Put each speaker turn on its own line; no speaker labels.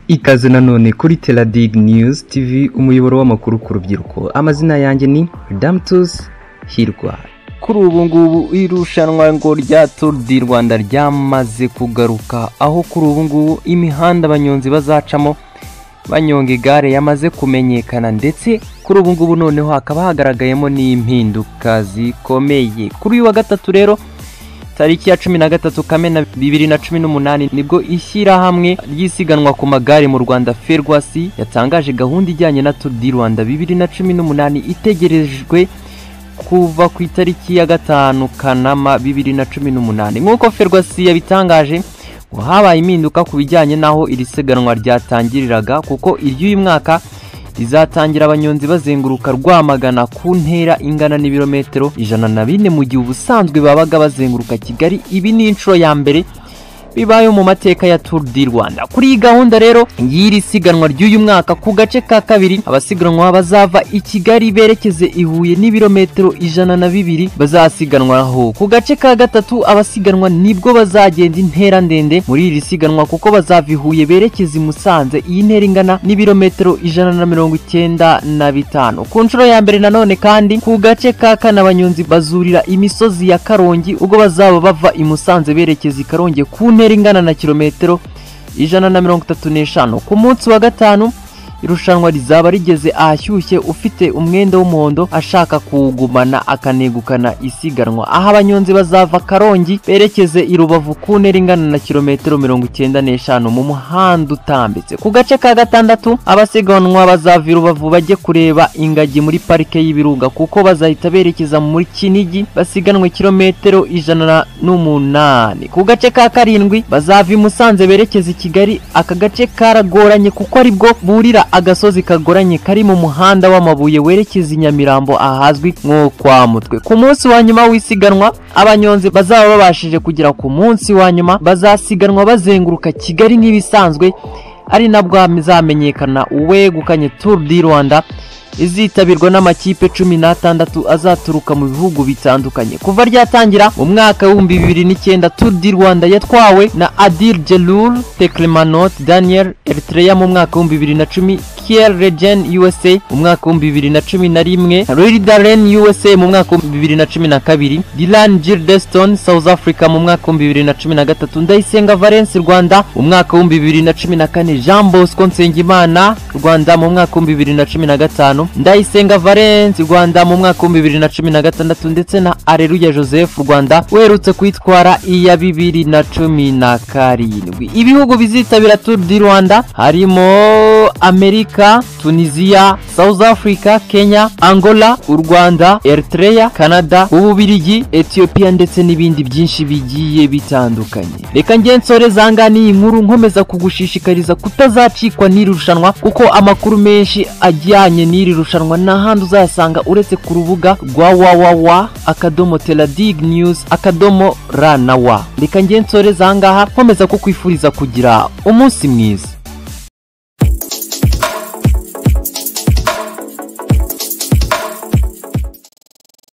Ikaze nanone kuri Teladig News TV umuyoboro w'amakuru ku rubyiruko. Amazina yanjye ni Damtus Hirwa. Kuri ubu ngubu irushanwa ngo rya Tour du Rwanda ryamaze kugaruka, aho kuri ubu ngubu imihanda abanyonzi bazacamo banyonga igare yamaze kumenyekana, ndetse kuri ubu ngubu noneho hakaba hagaragayemo n'impinduka zikomeye. Kuri uyu wa gatatu rero tariki ya 13 Kamena 2018 nibwo ishyirahamwe ry'isiganwa ku magare mu Rwanda FERWACY yatangaje gahunda ijyanye na Tour du Rwanda 2018 itegerejwe kuva ku itariki ya 5 Kanama 2018. Nk'uko FERWACY yabitangaje, habaye impinduka ku bijyanye naho iri siganwa ryatangiriraga, kuko iry'uyu mwaka rizatangira abanyonzi bazenguruka Rwamagana ku ntera ingana n'ibirometero 104 mu gihe ubusanzwe babaga bazenguruka Kigali. Ibi ni inshuro ya mbere bibaye mu mateka ya Tour du Rwanda. Kuri iyi gahunda rero y'iri siganwa ry'uyu mwaka, ku gace ka kabiri abasiganwa bazava i Kigali berekeze i Huye n'ibirometero 102 bazasiganwaho. Ku gace ka gatatu abasiganwa nibwo bazagenda intera ndende muri iri siganwa, kuko bazava i Huye berekeze i Musanze, iyi ntera ingana n'ibirometero 195. Ku nshuro ya mbere nanone kandi ku gace ka kane abanyonzi bazurira imisozi ya Karongi, ubwo bazaba bava i Musanze berekeze i Karongi ku ingana na kilometero 135. Ku munsi wa gatanu irushanwa rizaba rigeze ahashyushye, ufite umwenda w'umuhondo ashaka kuwugumana akanegukana isiganwa. Aha abanyonzi bazava Karongi berekeze i Rubavu ku ntera ingana na kilometero 95 mu muhanda utambitse. Ku gace ka gatandatu abasiganwa bazava i Rubavu bajye kureba ingagi muri parike y'ibirunga, kuko bazahita berekeza muri Kinigi basiganwe kilometero 108. Ku gace ka karindwi bazava i Musanze berekeze i Kigali. Aka gace karagoranye kuko aribwo burira agasozi kagoranye kari mu muhanda w'amabuye werekeza i Nyamirambo ahazwi nko kwa Mutwe. Ku munsi wa nyuma w'isiganwa abanyonzi bazaba babashije kugera ku munsi wa nyuma bazasiganwa bazenguruka Kigali nk'ibisanzwe, ari nabwo hazamenyekana uwegukanye Tour du Rwanda. Izitabirwa n'amakipe 16 azaturuka mu bihugu bitandukanye. Kuva ryatangira mu mwaka wa 2009 Tour du Rwanda yatwawe na Adil Jelul, Teklemanot Daniel Eritrea mu mwaka wa 2010, Kiel Regen USA mu mwaka wa 2011, Rory Darren USA mu mwaka wa 2012, Dylan Gildeston South Africa mu mwaka wa 2013, Ndayisenga Valence Rwanda mu mwaka wa 2014, Jean Bosco Nsengimana Rwanda mu mwaka wa 2015, Ndayisenga Valence Rwanda mu mwaka wa 2016, ndetse na Areruya Joseph Rwanda werutse kwitwara iya 2017. Ibihugu bizitabira Tour du Rwanda harimo Amerika, Tunisia, South Africa, Kenya, Angola, u Rwanda, Eritrea, Canada, Ububiligi, Ethiopia, ndetse n'ibindi byinshi bigiye bitandukanye. Reka ngensore zangani inkuru nkomeza kugushishikariza kutazacikwa n'irushanwa, kuko amakuru menshi ajyanye n'iri rushanwa n'ahandi uzasanga uretse ku rubuga rwa www.teladignews.rw. Reka ngensore zangaha nkomeza kukwifuriza kugira umunsi mwiza.